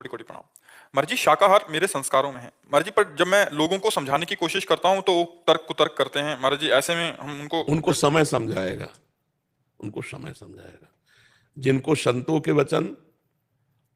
कोटि प्रणाम। मर्जी शाकाहार मेरे संस्कारों में है। मर्जी पर जब मैं लोगों को समझाने की कोशिश करता हूँ तो वो तर्क कुतर्क करते हैं। मर्जी ऐसे में हम उनको उनको समय समझाएगा, उनको समय समझाएगा। जिनको संतों के वचन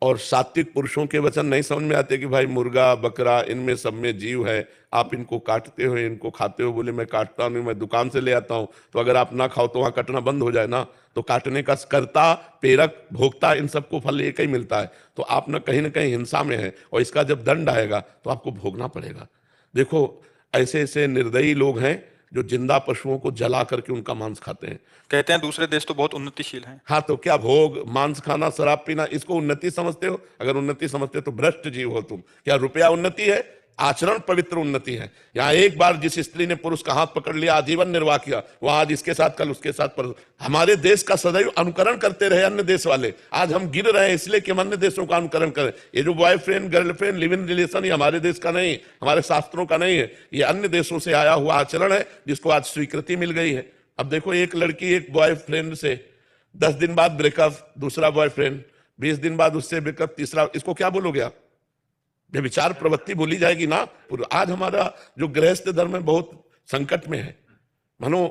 और सात्विक पुरुषों के वचन नहीं समझ में आते कि भाई मुर्गा बकरा इनमें सब में जीव है, आप इनको काटते हो इनको खाते हो। बोले मैं काटता नहीं, मैं दुकान से ले आता हूं। तो अगर आप ना खाओ तो वहां कटना बंद हो जाए ना। तो काटने का कर्ता प्रेरक भोक्ता इन सबको फल एक ही मिलता है। तो आप ना कहीं हिंसा में है और इसका जब दंड आएगा तो आपको भोगना पड़ेगा। देखो, ऐसे ऐसे निर्दयी लोग हैं जो जिंदा पशुओं को जला करके उनका मांस खाते हैं। कहते हैं दूसरे देश तो बहुत उन्नतिशील हैं। हाँ, तो क्या भोग मांस खाना शराब पीना इसको उन्नति समझते हो? अगर उन्नति समझते हो तो भ्रष्ट जीव हो तुम। क्या रुपया उन्नति है? आचरण पवित्र उन्नति है। यहाँ एक बार जिस स्त्री ने पुरुष का हाथ पकड़ लिया, आजीवन निर्वाह किया, वह आज इसके साथ कल उसके साथ पर। हमारे देश का सदैव अनुकरण करते रहे अन्य देश वाले। आज हम गिर रहे हैं इसलिए कि हम अन्य देशों का अनुकरण करें। ये जो boyfriend girlfriend live in relation, ये हमारे देश का नहीं, हमारे शास्त्रों का नहीं है। ये अन्य देशों से आया हुआ आचरण है जिसको आज स्वीकृति मिल गई है। अब देखो, एक लड़की एक बॉयफ्रेंड से 10 दिन बाद ब्रेकअप, दूसरा बॉयफ्रेंड, 20 दिन बाद उससे ब्रेकअप, तीसरा, इसको क्या बोलोगे आप? व्यभिचार प्रवृत्ति बोली जाएगी ना। आज हमारा जो गृहस्थ धर्म है बहुत संकट में है। मानो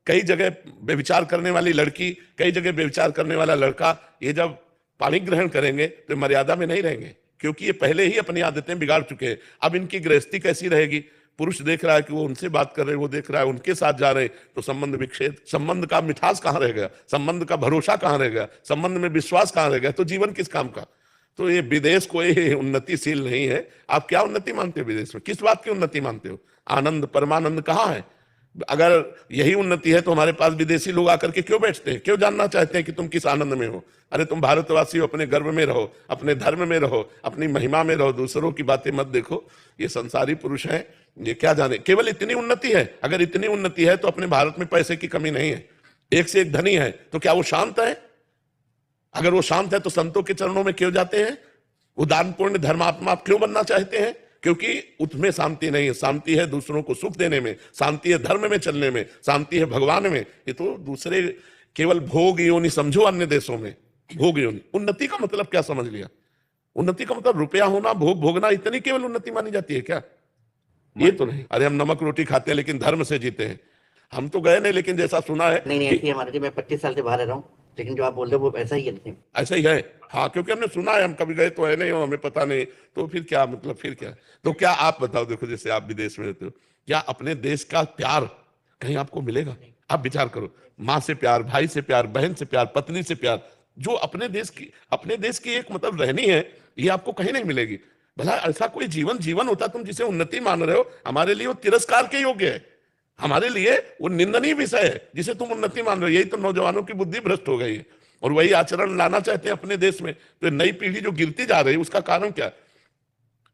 कई जगह व्यभिचार करने वाली लड़की, कई जगह व्यभिचार करने वाला लड़का, ये जब पाणी ग्रहण करेंगे तो मर्यादा में नहीं रहेंगे, क्योंकि ये पहले ही अपनी आदतें बिगाड़ चुके हैं। अब इनकी गृहस्थी कैसी रहेगी? पुरुष देख रहा है कि वो उनसे बात कर रहे हैं, वो देख रहा है उनके साथ जा रहे हैं, तो संबंध विच्छेद। संबंध का मिठास कहाँ रह गया? संबंध का भरोसा कहाँ रह गया? संबंध में विश्वास कहाँ रह गया? तो जीवन किस काम का? तो ये विदेश कोई उन्नतिशील नहीं है। आप क्या उन्नति मानते हो विदेश में? किस बात की उन्नति मानते हो? आनंद परमानंद कहाँ है? अगर यही उन्नति है तो हमारे पास विदेशी लोग आकर के क्यों बैठते हैं? क्यों जानना चाहते हैं कि तुम किस आनंद में हो? अरे तुम भारतवासी हो, अपने गर्व में रहो, अपने धर्म में रहो, अपनी महिमा में रहो, दूसरों की बातें मत देखो। ये संसारी पुरुष हैं, ये क्या जाने। केवल इतनी उन्नति है। अगर इतनी उन्नति है तो अपने भारत में पैसे की कमी नहीं है, एक से एक धनी है। तो क्या वो शांत है? अगर वो शांत है तो संतों के चरणों में क्यों जाते हैं? वो दानपूर्ण धर्मात्मा आप क्यों बनना चाहते हैं? क्योंकि उसमें शांति नहीं है। शांति है दूसरों को सुख देने में, शांति है धर्म में चलने में, शांति है भगवान में। ये तो दूसरे केवल भोग योनि समझो। अन्य देशों में भोग योनि। उन्नति का मतलब क्या समझ लिया? उन्नति का मतलब रुपया होना, भोग भोगना, इतनी केवल उन्नति मानी जाती है क्या? ये तो नहीं। अरे हम नमक रोटी खाते हैं लेकिन धर्म से जीते हैं। हम तो गए नहीं, लेकिन जैसा सुना है नहीं ऐसी है महाराज जी। मैं 25 साल से बाहर रह रहा हूँ, लेकिन जो आप बोल रहे हो वो ऐसा ही है। ऐसा ही है। हाँ, क्योंकि हमने सुना है, हम कभी गए तो है नहीं, हमें पता नहीं। तो फिर क्या मतलब? फिर क्या? तो क्या आप बताओ, देखो जैसे आप विदेश में रहते हो, क्या अपने देश का प्यार कहीं आपको मिलेगा? आप विचार करो, माँ से प्यार, भाई से प्यार, बहन से प्यार, पत्नी से प्यार, जो अपने देश की एक मतलब रहनी है, ये आपको कहीं नहीं मिलेगी। भला ऐसा कोई जीवन होता तुम जिसे उन्नति मान रहे हो, हमारे लिए वो तिरस्कार के योग्य है। हमारे लिए वो निंदनीय विषय है जिसे तुम उन्नति मान रहे हो। यही तो नौजवानों की बुद्धि भ्रष्ट हो गई है और वही आचरण लाना चाहते हैं अपने देश में। तो नई पीढ़ी जो गिरती जा रही है, उसका कारण क्या?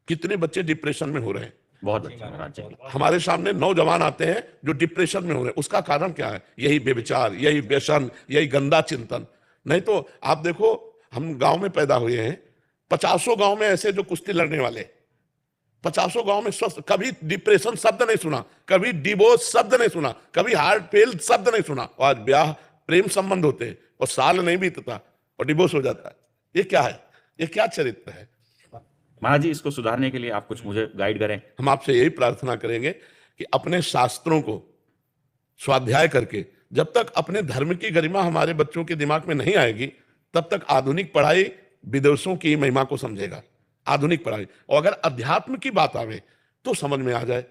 कितने बच्चे डिप्रेशन में हो रहे हैं? बहुत अच्छा। हमारे सामने नौजवान आते हैं जो डिप्रेशन में हो रहे हैं। उसका कारण क्या है? यही व्यभिचार, यही व्यसन, यही गंदा चिंतन। नहीं तो आप देखो, हम गांव में पैदा हुए हैं, 50 गांव में ऐसे जो कुश्ती लड़ने वाले, 50 गांव में स्वस्थ, कभी डिप्रेशन शब्द नहीं सुना, कभी डिवोर्स शब्द नहीं सुना, कभी हार्ट फेल शब्द नहीं सुना। और आज ब्याह प्रेम संबंध होते हैं और साल नहीं बीतता और डिवोर्स हो जाता है। ये क्या है? ये क्या चरित्र है? महाराज जी, इसको सुधारने के लिए आप कुछ मुझे गाइड करें। हम आपसे यही प्रार्थना करेंगे कि अपने शास्त्रों को स्वाध्याय करके, जब तक अपने धर्म की गरिमा हमारे बच्चों के दिमाग में नहीं आएगी, तब तक आधुनिक पढ़ाई विदेशों की महिमा को समझेगा। आधुनिक पढ़ाई, और अगर अध्यात्म की बात आवे तो समझ में आ जाए।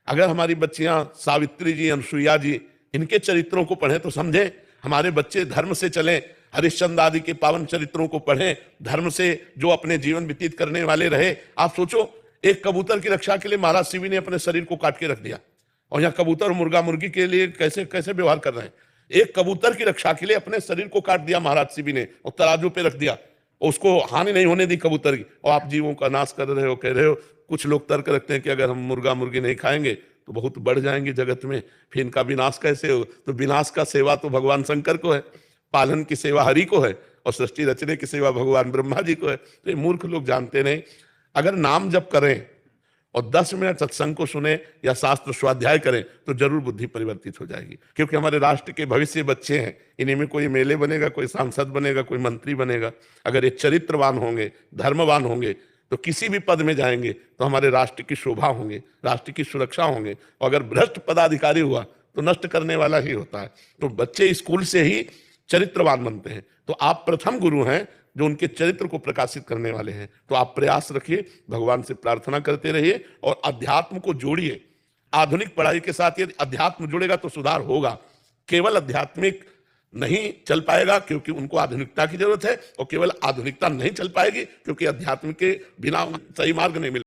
अगर हमारी बच्चियां सावित्री जी, अनसुईया जी, इनके चरित्रों को पढ़ें तो समझें। हमारे बच्चे धर्म से चलें, हरिश्चंद्र आदि के पावन चरित्रों को पढ़ें, धर्म से जो अपने जीवन व्यतीत करने वाले रहे। आप सोचो, एक कबूतर की रक्षा के लिए महाराज शिवी ने अपने शरीर को काट के रख दिया, और यहाँ कबूतर और मुर्गा मुर्गी के लिए कैसे कैसे व्यवहार कर रहे हैं। एक कबूतर की रक्षा के लिए अपने शरीर को काट दिया महाराज शिवी ने और तराजू पे रख दिया, उसको हानि नहीं होने दी कबूतर की। और आप जीवों का नाश कर रहे हो, कह रहे हो। कुछ लोग तर्क रखते हैं कि अगर हम मुर्गा मुर्गी नहीं खाएंगे तो बहुत बढ़ जाएंगे जगत में, फिर इनका विनाश कैसे हो? तो विनाश का सेवा तो भगवान शंकर को है, पालन की सेवा हरि को है, और सृष्टि रचने की सेवा भगवान ब्रह्मा जी को है। तो ये मूर्ख लोग जानते नहीं। अगर नाम जप करें और 10 मिनट सत्संग को सुने या शास्त्र स्वाध्याय करें तो जरूर बुद्धि परिवर्तित हो जाएगी। क्योंकि हमारे राष्ट्र के भविष्य बच्चे हैं, इन्हीं में कोई मेले बनेगा, कोई सांसद बनेगा, कोई मंत्री बनेगा। अगर ये चरित्रवान होंगे, धर्मवान होंगे, तो किसी भी पद में जाएंगे तो हमारे राष्ट्र की शोभा होंगे, राष्ट्र की सुरक्षा होंगे। और अगर भ्रष्ट पदाधिकारी हुआ तो नष्ट करने वाला ही होता है। तो बच्चे स्कूल से ही चरित्रवान बनते हैं। तो आप प्रथम गुरु हैं जो उनके चरित्र को प्रकाशित करने वाले हैं। तो आप प्रयास रखिए, भगवान से प्रार्थना करते रहिए और अध्यात्म को जोड़िए। आधुनिक पढ़ाई के साथ यदि अध्यात्म जुड़ेगा तो सुधार होगा। केवल आध्यात्मिक नहीं चल पाएगा क्योंकि उनको आधुनिकता की जरूरत है, और केवल आधुनिकता नहीं चल पाएगी क्योंकि अध्यात्म के बिना सही मार्ग नहीं मिल